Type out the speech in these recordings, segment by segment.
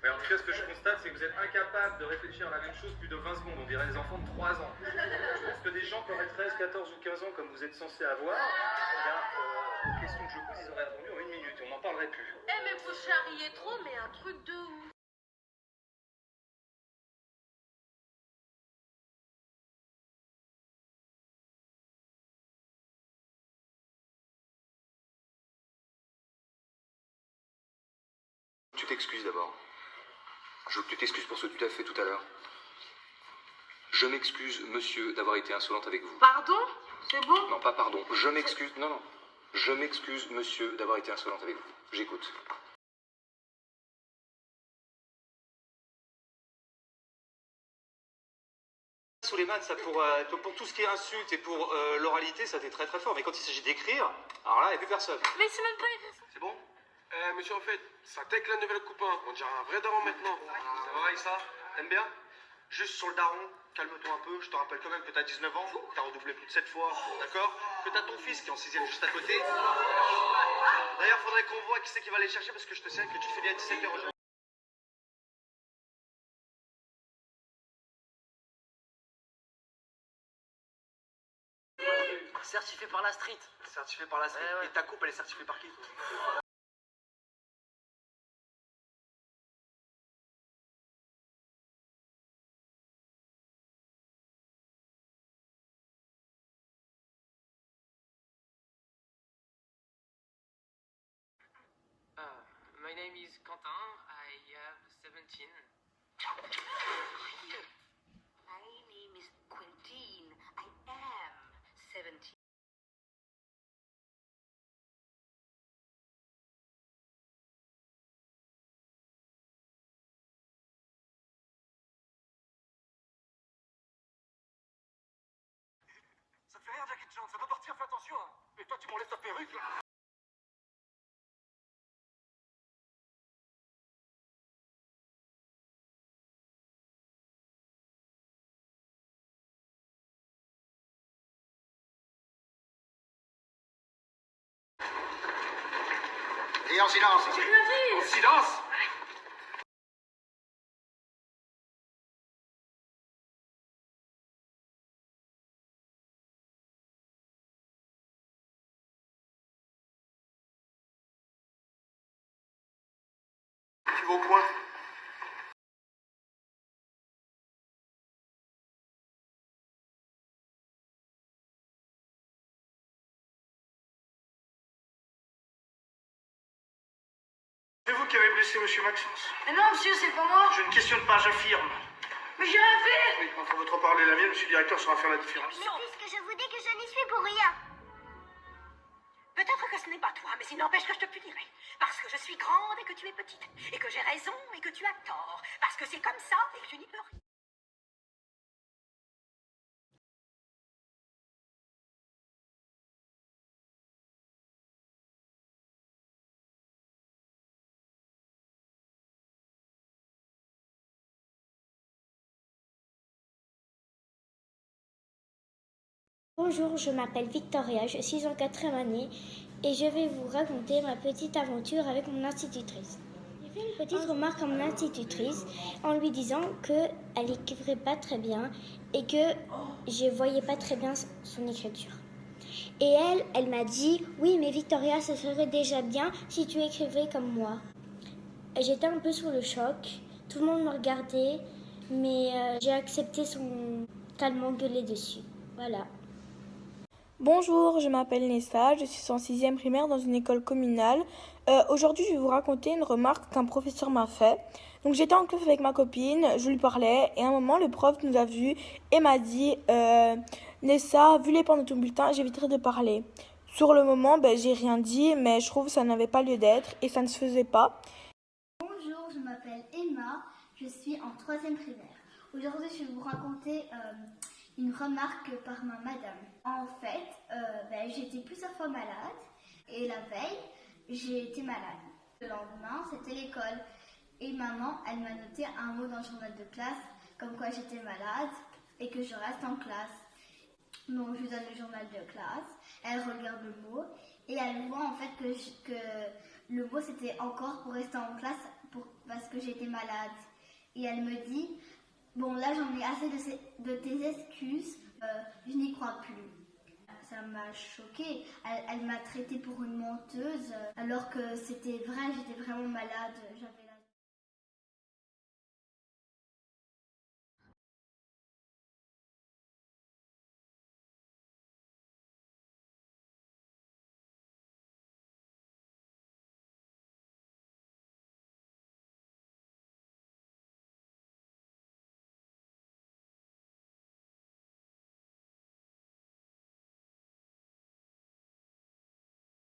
Mais en tout cas, ce que je constate, c'est que vous êtes incapable de réfléchir à la même chose plus de 20 secondes. On dirait des enfants de 3 ans. Je pense que des gens qui auraient 13, 14 ou 15 ans, comme vous êtes censé avoir, eh bien, aux questions que je pose, ils auraient répondu en 1 minute et on n'en parlerait plus. Eh mais vous charriez trop, mais un truc de ouf. Tu t'excuses d'abord. Je veux que tu t'excuses pour ce que tu as fait tout à l'heure. Je m'excuse, monsieur, d'avoir été insolente avec vous. Pardon? C'est bon? Non, pas pardon. Je m'excuse. Non, non. Je m'excuse, monsieur, d'avoir été insolente avec vous. J'écoute. Souleymane, ça pour tout ce qui est insulte et pour l'oralité, ça t'est très très fort. Mais quand il s'agit d'écrire, alors là, il n'y a plus personne. Mais c'est même pas... C'est bon? Monsieur, en fait, ça tech la nouvelle copain. On dirait un vrai daron maintenant. Ça va, Issa? T'aimes bien? Juste sur le daron, calme-toi un peu. Je te rappelle quand même que t'as 19 ans, t'as redoublé plus de 7 fois, d'accord? Que t'as ton fils qui est en 6ème juste à côté. D'ailleurs, faudrait qu'on voit qui c'est qui va aller chercher parce que je te sais que tu te fais bien à 17h aujourd'hui. Certifié par la street. Certifié par la street. Ouais, ouais. Et ta coupe, elle est certifiée par qui? My name is Quentin. I have 17. My name is Quentin. I am 17. Ça te fait rien, Jackie Chan, ça va partir, fais attention. Hein. Et toi, tu m'enlèves ta perruque là. Et en silence. J'ai rien dit. Silence. Tu vas au point. C'est vous qui avez blessé Monsieur Maxence. Mais non, monsieur, c'est pas moi. Je ne questionne pas, j'affirme. Mais j'ai rien fait. Oui, entre votre parole et la mienne, Monsieur le directeur saura faire la différence. Mais puisque je vous dis que je n'y suis pour rien. Peut-être que ce n'est pas toi, mais il n'empêche que je te punirai. Parce que je suis grande et que tu es petite. Et que j'ai raison et que tu as tort. Parce que c'est comme ça et que tu n'y peux rien. Bonjour, je m'appelle Victoria, je suis en 4e année et je vais vous raconter ma petite aventure avec mon institutrice. J'ai fait une petite remarque à mon institutrice en lui disant qu'elle n'écrivait pas très bien et que je ne voyais pas très bien son écriture. Et elle m'a dit « Oui, mais Victoria, ce serait déjà bien si tu écrivais comme moi. » J'étais un peu sous le choc, tout le monde me regardait, mais j'ai accepté qu'elle m'engueulait dessus. Voilà. Bonjour, je m'appelle Nessa, je suis en 6e primaire dans une école communale. Aujourd'hui, je vais vous raconter une remarque qu'un professeur m'a fait. Donc, j'étais en classe avec ma copine, je lui parlais et à un moment, le prof nous a vus et m'a dit Nessa, vu les points de ton bulletin, j'éviterai de parler. Sur le moment, j'ai rien dit, mais je trouve que ça n'avait pas lieu d'être et ça ne se faisait pas. Bonjour, je m'appelle Emma, je suis en 3e primaire. Aujourd'hui, je vais vous raconter une remarque par ma madame. En fait, j'étais plusieurs fois malade et la veille, j'ai été malade. Le lendemain, c'était l'école et maman, elle m'a noté un mot dans le journal de classe comme quoi j'étais malade et que je reste en classe. Donc, je lui donne le journal de classe, elle regarde le mot et elle voit en fait que le mot c'était encore pour rester en classe parce que que j'étais malade. Et elle me dit, bon là j'en ai assez de tes excuses, je n'y crois plus. Ça m'a choquée. Elle m'a traitée pour une menteuse, alors que c'était vrai, j'étais vraiment malade.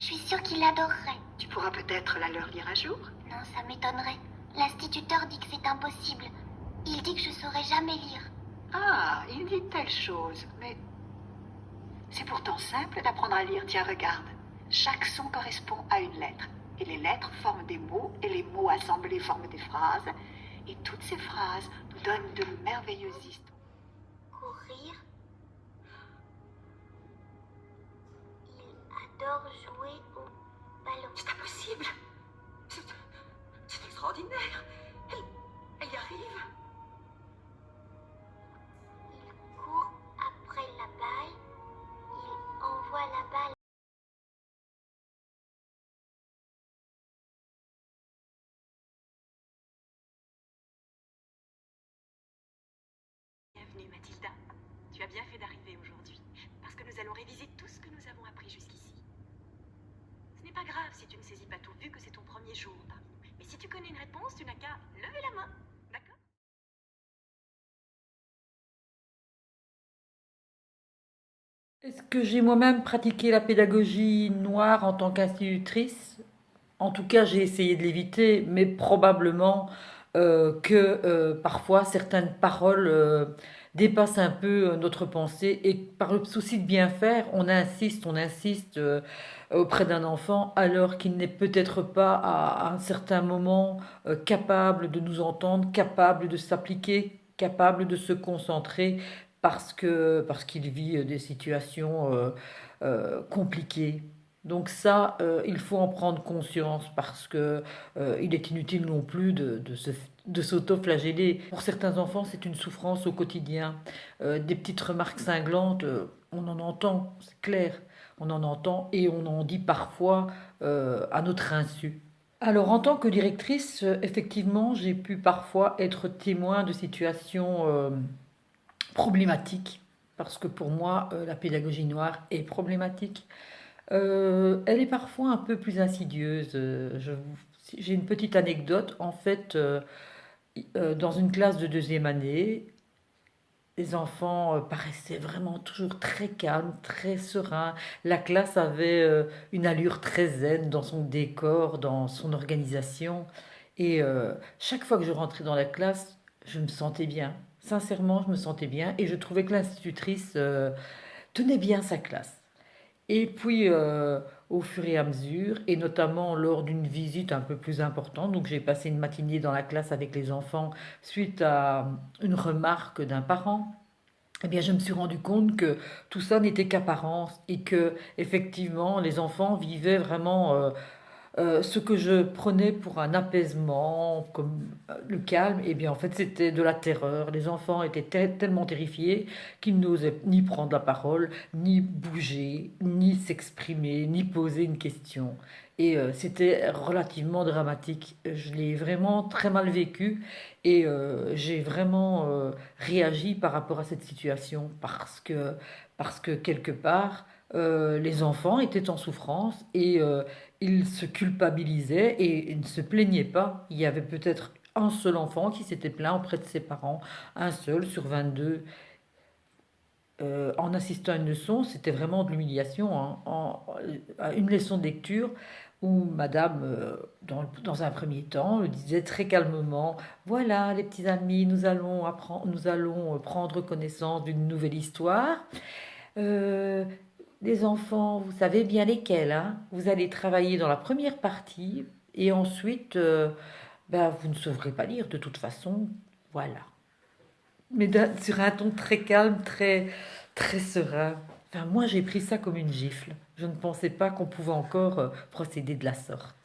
Je suis sûre qu'il adorerait. Tu pourras peut-être la leur lire un jour. Non, ça m'étonnerait. L'instituteur dit que c'est impossible. Il dit que je saurais jamais lire. Ah, il dit telle chose, mais c'est pourtant simple d'apprendre à lire. Tiens, regarde. Chaque son correspond à une lettre. Et les lettres forment des mots, et les mots assemblés forment des phrases. Et toutes ces phrases nous donnent de merveilleuses histoires. Courir. Il adore jouer au ballon. C'est impossible. C'est extraordinaire. Elle y arrive. Il court après la balle. Il envoie la balle. Bienvenue Mathilda. Tu as bien fait d'arriver aujourd'hui, parce que nous allons réviser tout ce que nous avons appris jusqu'ici. Ce n'est pas grave si tu ne saisis pas tout, vu que c'est ton premier jour parmi nous. Mais si tu connais une réponse, tu n'as qu'à lever la main. D'accord? Est-ce que j'ai moi-même pratiqué la pédagogie noire en tant qu'institutrice? En tout cas, j'ai essayé de l'éviter, mais probablement que parfois certaines paroles dépassent un peu notre pensée et par le souci de bien faire, on insiste auprès d'un enfant alors qu'il n'est peut-être pas à un certain moment capable de nous entendre, capable de s'appliquer, capable de se concentrer parce qu'il vit des situations compliquées. Donc ça, il faut en prendre conscience parce que il est inutile non plus de s'auto-flageller. Pour certains enfants, c'est une souffrance au quotidien. Des petites remarques cinglantes, on en entend, c'est clair. On en entend et on en dit parfois à notre insu. Alors en tant que directrice, effectivement, j'ai pu parfois être témoin de situations problématiques. Parce que pour moi, la pédagogie noire est problématique. Elle est parfois un peu plus insidieuse. J'ai une petite anecdote. En fait, dans une classe de deuxième année, les enfants paraissaient vraiment toujours très calmes, très sereins. La classe avait une allure très zen dans son décor, dans son organisation. Et chaque fois que je rentrais dans la classe, je me sentais bien. Sincèrement, je me sentais bien. Et je trouvais que l'institutrice tenait bien sa classe. Et puis, au fur et à mesure, et notamment lors d'une visite un peu plus importante, donc j'ai passé une matinée dans la classe avec les enfants suite à une remarque d'un parent, eh bien, je me suis rendu compte que tout ça n'était qu'apparence et que, effectivement, les enfants vivaient vraiment ce que je prenais pour un apaisement, comme le calme, et bien en fait c'était de la terreur. Les enfants étaient tellement terrifiés qu'ils n'osaient ni prendre la parole, ni bouger, ni s'exprimer, ni poser une question. Et c'était relativement dramatique. Je l'ai vraiment très mal vécu et j'ai vraiment réagi par rapport à cette situation parce que quelque part, les enfants étaient en souffrance et ils se culpabilisaient et ne se plaignaient pas. Il y avait peut-être un seul enfant qui s'était plaint auprès de ses parents, un seul sur 22. En assistant à une leçon, c'était vraiment de l'humiliation, hein. À une leçon de lecture où madame, dans un premier temps, disait très calmement, voilà les petits amis, nous allons prendre connaissance d'une nouvelle histoire. Les enfants, vous savez bien lesquels, hein? Vous allez travailler dans la première partie et ensuite, vous ne saurez pas lire de toute façon. Voilà. Mais sur un ton très calme, très, très serein. Enfin, moi, j'ai pris ça comme une gifle. Je ne pensais pas qu'on pouvait encore procéder de la sorte.